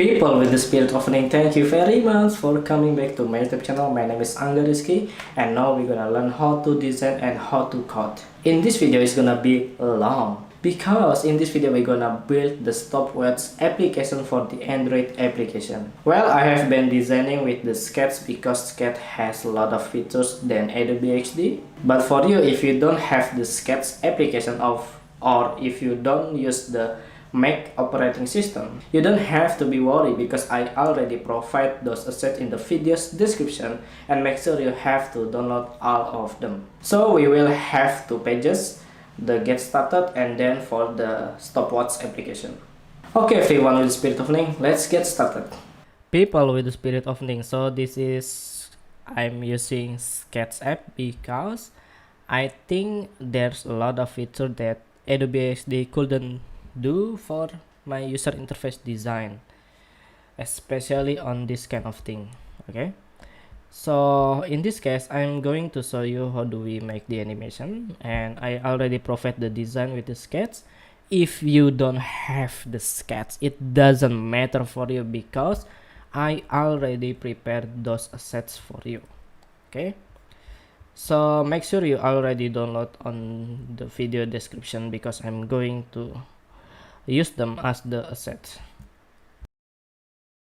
People with the spirit of learning, thank you very much for coming back to my YouTube channel. My name is Angga Rizky, and now we're gonna learn how to design and how to code. In this video, it's gonna be long because in this video we're gonna build the Stopwatch application for the Android application. Well, I have been designing with the Sketch because Sketch has a lot of features than Adobe XD. But for you, if you don't have the Sketch application or if you don't use the Mac operating system, you don't have to be worried because I already provide those assets in the video's description, and make sure you have to download all of them. So we will have two pages, the get started and then for the Stopwatch application. Okay, everyone with the spirit of learning, let's get started. People with the spirit of learning, so this is I'm using Sketch app because I think there's a lot of features that Adobe XD couldn't do for my user interface design, especially on this kind of thing. Okay, so in this case I'm going to show you how do we make the animation, and I already provide the design with the Sketch. If you don't have the Sketch, it doesn't matter for you because I already prepared those assets for you. Okay, so make sure you already download on the video description because I'm going to use them as the assets.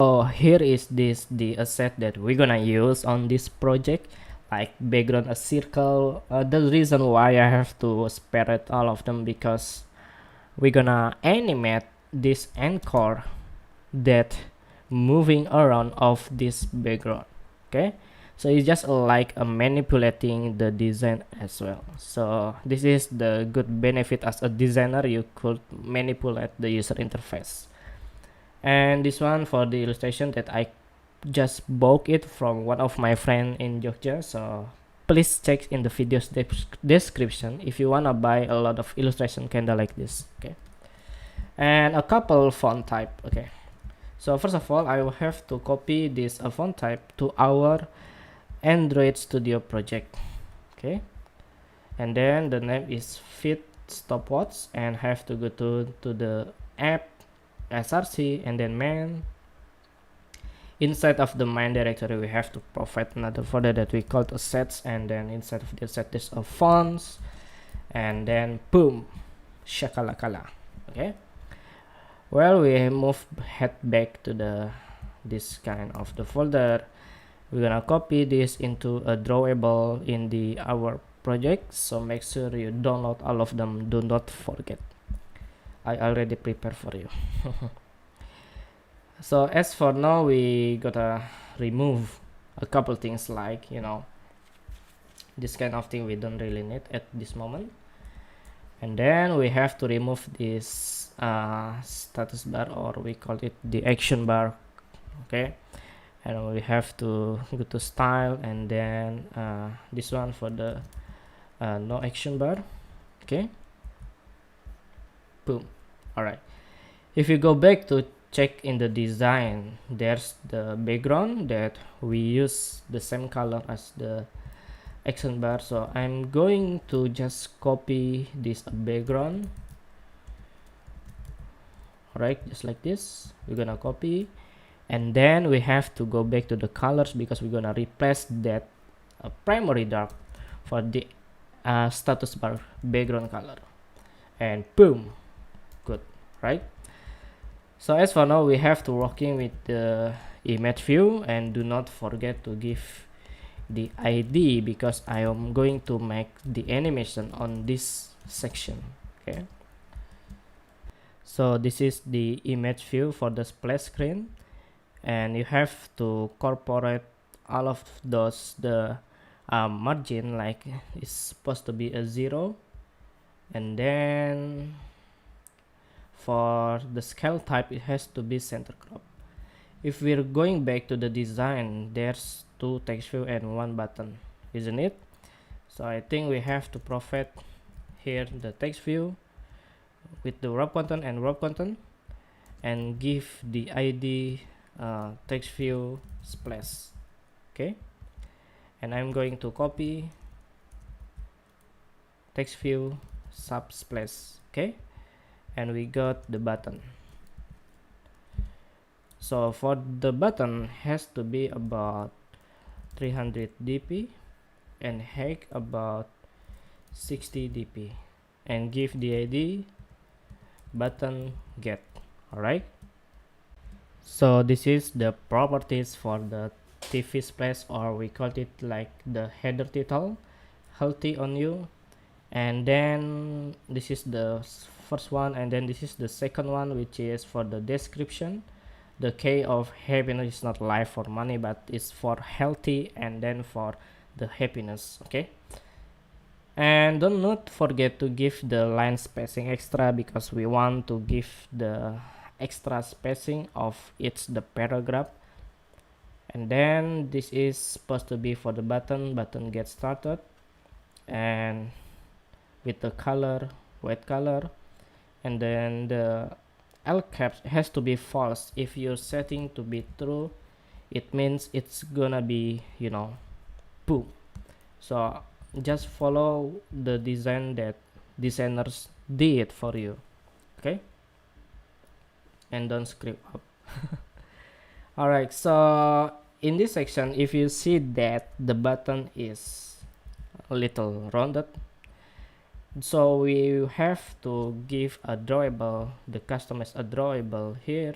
So here is the asset that we're gonna use on this project, like background, a circle. The reason why I have to separate all of them because we're gonna animate this anchor that moving around of this background. Okay, so it's just like manipulating the design as well. So this is the good benefit as a designer, you could manipulate the user interface. And this one for the illustration that I just bought it from one of my friend in Jogja, so please check in the video's description if you wanna buy a lot of illustration kinda like this. Okay, and a couple font type. Okay, so first of all I will have to copy this font type to our Android Studio project. Okay, and then the name is fit Stopwatch, and have to go to the app src and then main. Inside of the main directory we have to provide another folder that we call assets, and then inside of the asset there's a fonts, and then boom, shakalakala. Okay, well, we head back to this kind of the folder. We're gonna copy this into a drawable in our project, so make sure you download all of them, do not forget. I already prepared for you. So as for now, we gotta remove a couple things, like this kind of thing we don't really need at this moment, and then we have to remove this status bar, or we call it the action bar. Okay, and we have to go to style, and then this one for the no action bar. Okay, boom. All right, if you go back to check in the design, there's the background that we use the same color as the action bar, so I'm going to just copy this background. All right, just like this, we're gonna copy, and then we have to go back to the colors because we're gonna replace that primary dark for the status bar background color, and boom, good, right? So as for now, we have to working with the image view, and do not forget to give the ID because I am going to make the animation on this section. Okay, so this is the image view for the splash screen, and you have to incorporate all of those margin, like it's supposed to be a 0, and then for the scale type it has to be center crop. If we're going back to the design, there's two text view and one button, isn't it? So I think we have to provide here the text view with the wrap content and wrap content, and give the ID text view splash. Okay, and I'm going to copy text view sub splash. Okay, and we got the button. So for the button has to be about 300 dp and height about 60 dp and give the id button get. Alright, so this is the properties for the TV splash, or we call it like the header title, healthy on you. And then this is the first one, and then this is the second one, which is for the description. The K of happiness is not life for money, but it's for healthy, and then for the happiness. Okay, and don't not forget to give the line spacing extra, because we want to give the extra spacing of each the paragraph. And then this is supposed to be for the button get started, and with the color white color. And then the L caps has to be false. If you're setting to be true, it means it's gonna be, you know, boom. So just follow the design that designers did for you. Okay, and don't screw up. Alright, so in this section, if you see that the button is a little rounded, so we have to give a drawable, the customize a drawable here,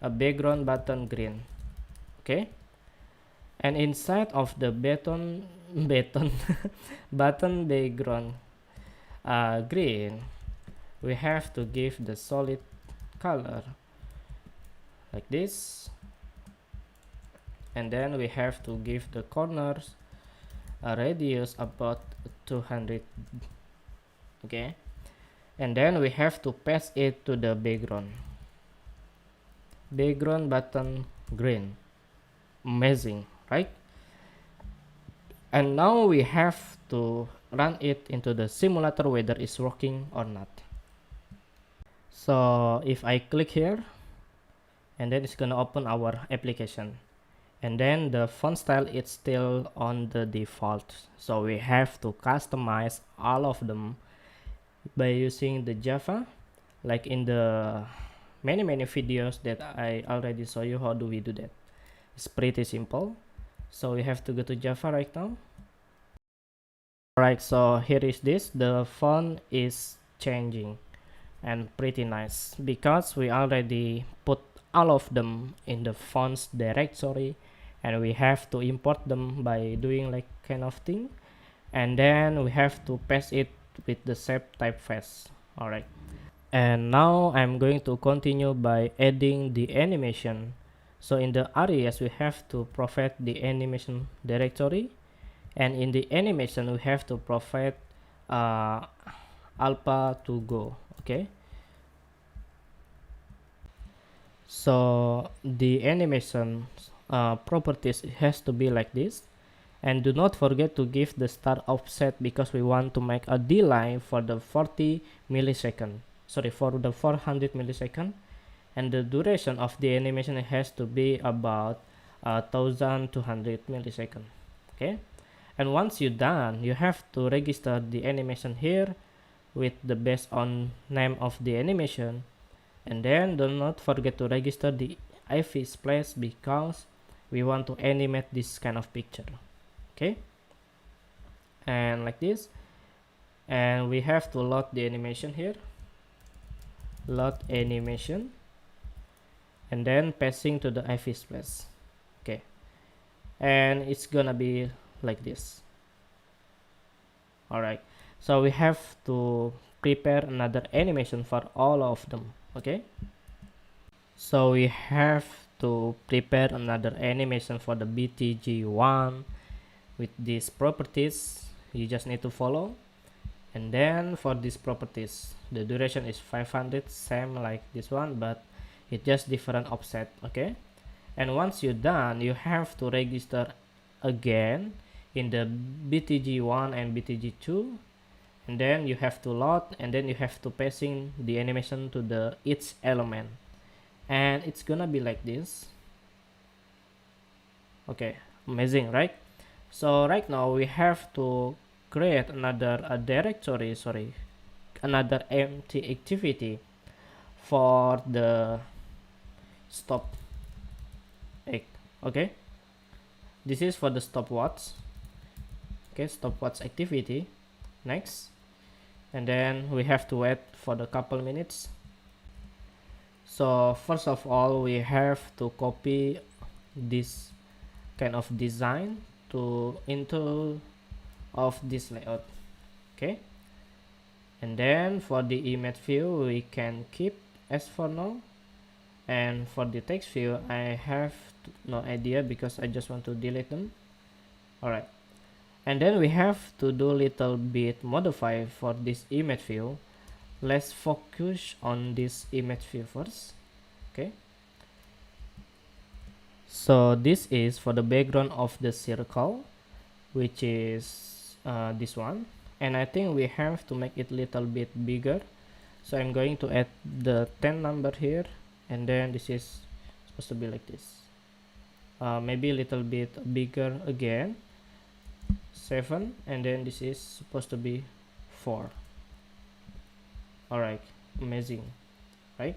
a background button green. Okay, and inside of the button button background green, we have to give the solid color like this, and then we have to give the corners a radius about 200. Okay, and then we have to paste it to the background button green. Amazing, right? And now we have to run it into the simulator whether it's working or not. So if I click here, and then it's gonna open our application, and then the font style is still on the default, so we have to customize all of them by using the Java, like in the many videos that I already show you how do we do that. It's pretty simple. So we have to go to Java right now. Alright, so here is this, the font is changing and pretty nice because we already put all of them in the fonts directory, and we have to import them by doing like kind of thing, and then we have to paste it with the shape typeface. Alright, and now I'm going to continue by adding the animation. So in the areas we have to provide the animation directory, and in the animation we have to provide alpha to go. Okay, so the animation properties has to be like this. And do not forget to give the start offset, because we want to make a delay for the 40 millisecond, sorry, for the 400 millisecond. And the duration of the animation has to be about 1200 millisecond. Okay, and once you're done, you have to register the animation here with the based on name of the animation. And then do not forget to register the IV splash, because we want to animate this kind of picture. Okay, and like this, and we have to load the animation here, load animation, and then passing to the IV splash. Okay, and it's gonna be like this. Alright, so we have to prepare another animation for all of them. Okay, so we have to prepare another animation for the BTG1 with these properties. You just need to follow. And then for these properties, the duration is 500, same like this one, but it just different offset. Okay, and once you're done, you have to register again in the BTG1 and BTG2, and then you have to load, and then you have to passing the animation to the each element, and it's gonna be like this. Okay, amazing, right? So right now we have to create another another empty activity for the stop Okay, this is for the stopwatch. Okay, stopwatch activity. Next, and then we have to wait for the couple minutes. So first of all, we have to copy this kind of design to into of this layout. Okay, and then for the image view we can keep as for now, and for the text view I have no idea because I just want to delete them. Alright, and then we have to do little bit modify for this image view. Let's focus on this image view first. Okay, so this is for the background of the circle, which is this one, and I think we have to make it little bit bigger. So I'm going to add the 10 number here, and then this is supposed to be like this, maybe a little bit bigger again, 7, and then this is supposed to be 4. Alright, amazing, right?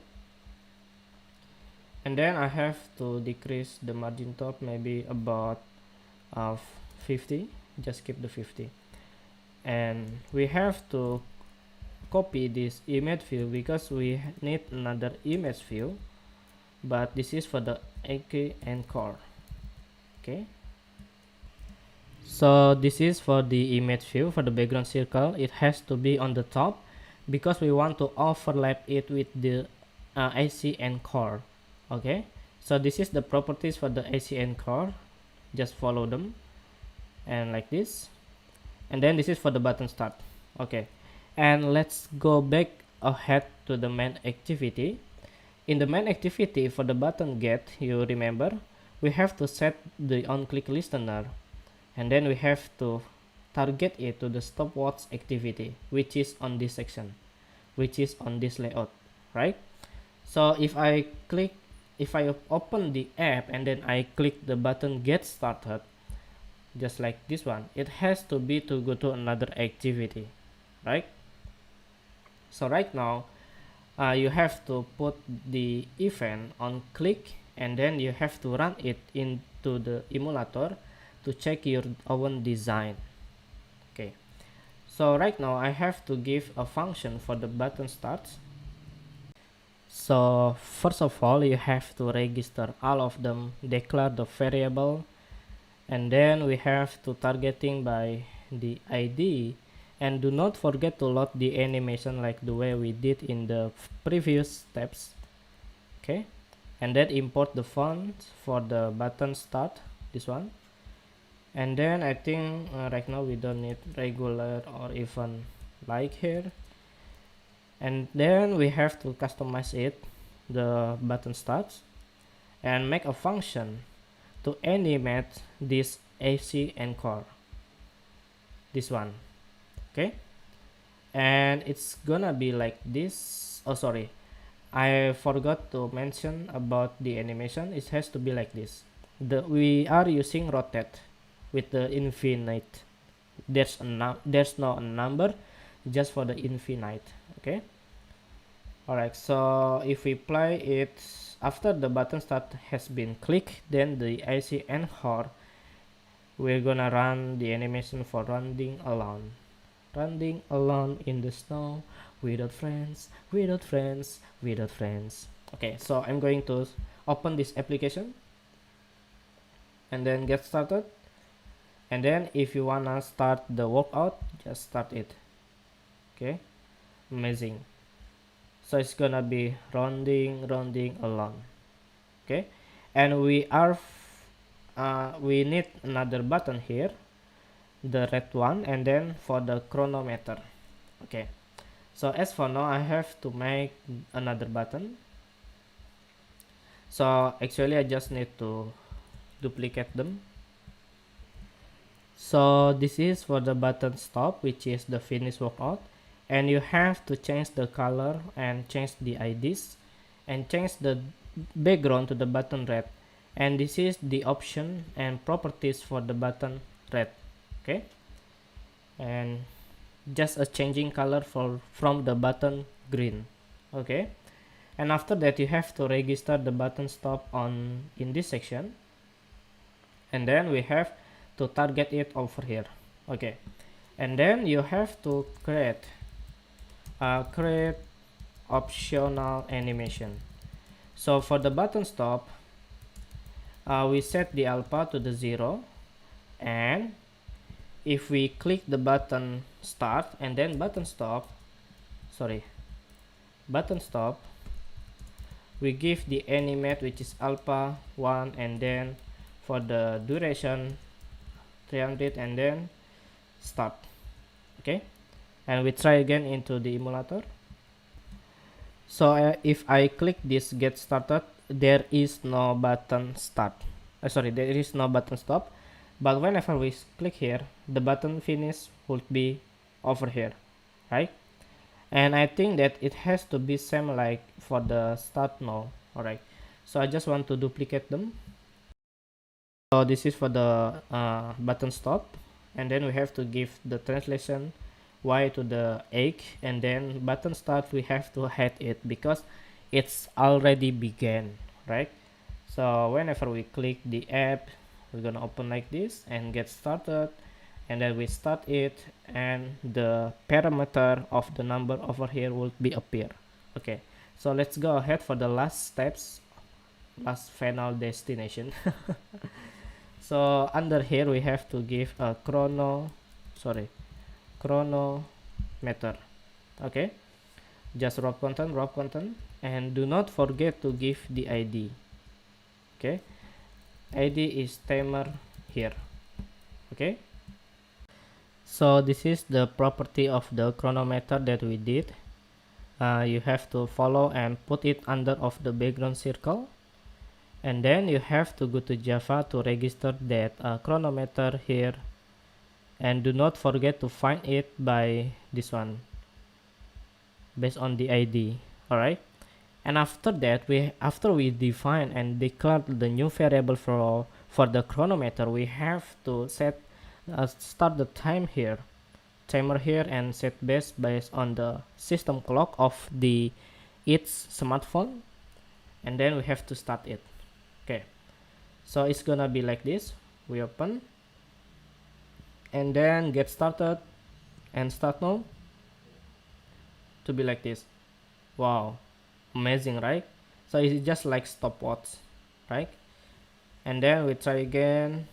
And then I have to decrease the margin top maybe about 50, just keep the 50. And we have to copy this image view because we need another image view, but this is for the AK and core. Okay, so this is for the image view for the background circle. It has to be on the top because we want to overlap it with the AC and core. Okay, so this is the properties for the AC and core. Just follow them and like this, and then this is for the button start. Okay, and let's go back ahead to the main activity. In the main activity for the button get, you remember we have to set the on-click listener, and then we have to target it to the stopwatch activity, which is on this section, which is on this layout, right? So if I open the app and then I click the button get started, just like this one, it has to be to go to another activity, right? So right now you have to put the event on click, and then you have to run it into the emulator to check your own design. Okay, so right now I have to give a function for the button start. So first of all, you have to register all of them, declare the variable, and then we have to targeting by the ID, and do not forget to load the animation like the way we did in the previous steps. Okay, and then import the font for the button start, this one. And then I think right now we don't need regular or even like here. And then we have to customize it, the button starts, and make a function to animate this AC and core, this one. Okay, and it's gonna be like this. Oh sorry, I forgot to mention about the animation. It has to be like this. We are using rotate with the infinite. There's no number, just for the infinite. Okay, alright, so if we play it after the button start has been clicked, then the AC and core, we're gonna run the animation for running alone in the snow, without friends. Okay, so I'm going to open this application and then get started, and then if you wanna start the workout, just start it. Okay, amazing. So it's gonna be rounding along. Okay, and we need another button here, the red one, and then for the chronometer. Okay, so as for now I have to make another button. So actually I just need to duplicate them. So this is for the button stop, which is the finish workout, and you have to change the color and change the IDs and change the background to the button red, and this is the option and properties for the button red. Okay, and just a changing color from the button green. Okay, and after that you have to register the button stop in this section. and then we have to target it over here. Okay, and then you have to create optional animation. So for the button stop, we set the alpha to the 0, and if we click the button start and then button stop, we give the animate, which is alpha 1, and then for the duration 300, and then start. Okay, and we try again into the emulator. So if I click this get started, there is no button start. There is no button stop, but whenever we click here, the button finish would be over here, right? And I think that it has to be same like for the start now. Alright, so I just want to duplicate them. So this is for the button stop, and then we have to give the translation y to the egg, and then button start we have to hide it because it's already began, right? So whenever we click the app, we're gonna open like this and get started, and then we start it, and the parameter of the number over here will be appear. Okay, so let's go ahead for the last steps, last final destination. So under here we have to give a chronometer. Okay, just wrap content, and do not forget to give the ID. Okay, ID is timer here. Okay, so this is the property of the chronometer that we did. You have to follow and put it under of the background circle, and then you have to go to Java to register that chronometer here, and do not forget to find it by this one based on the ID. Alright, and after that, after we define and declare the new variable for the chronometer, we have to set start the timer here, and set based on the system clock of the each smartphone, and then we have to start it. Okay, so it's gonna be like this. We open and then get started and start now to be like this. Wow, amazing, right? So it's just like stopwatch, right? And then we try again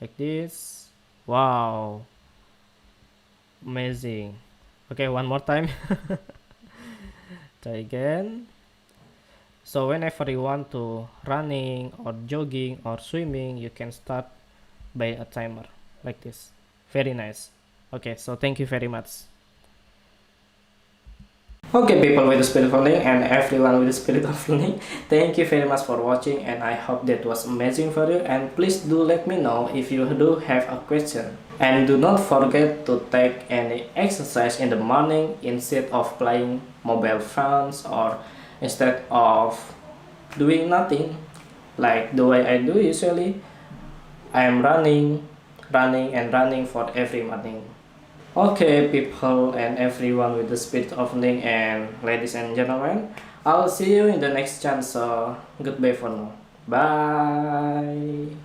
like this. Wow, amazing. Okay, one more time. Try again. So whenever you want to running or jogging or swimming, you can start by a timer like this. Very nice. Okay, so thank you very much. Okay, people with the spirit of learning and everyone with the spirit of learning, thank you very much for watching, and I hope that was amazing for you, and please do let me know if you do have a question. And do not forget to take any exercise in the morning instead of playing mobile phones, or instead of doing nothing like the way I do usually. I am running for every morning. Okay, people and everyone with the spirit of learning, and ladies and gentlemen, I'll see you in the next chance. So goodbye for now. Bye.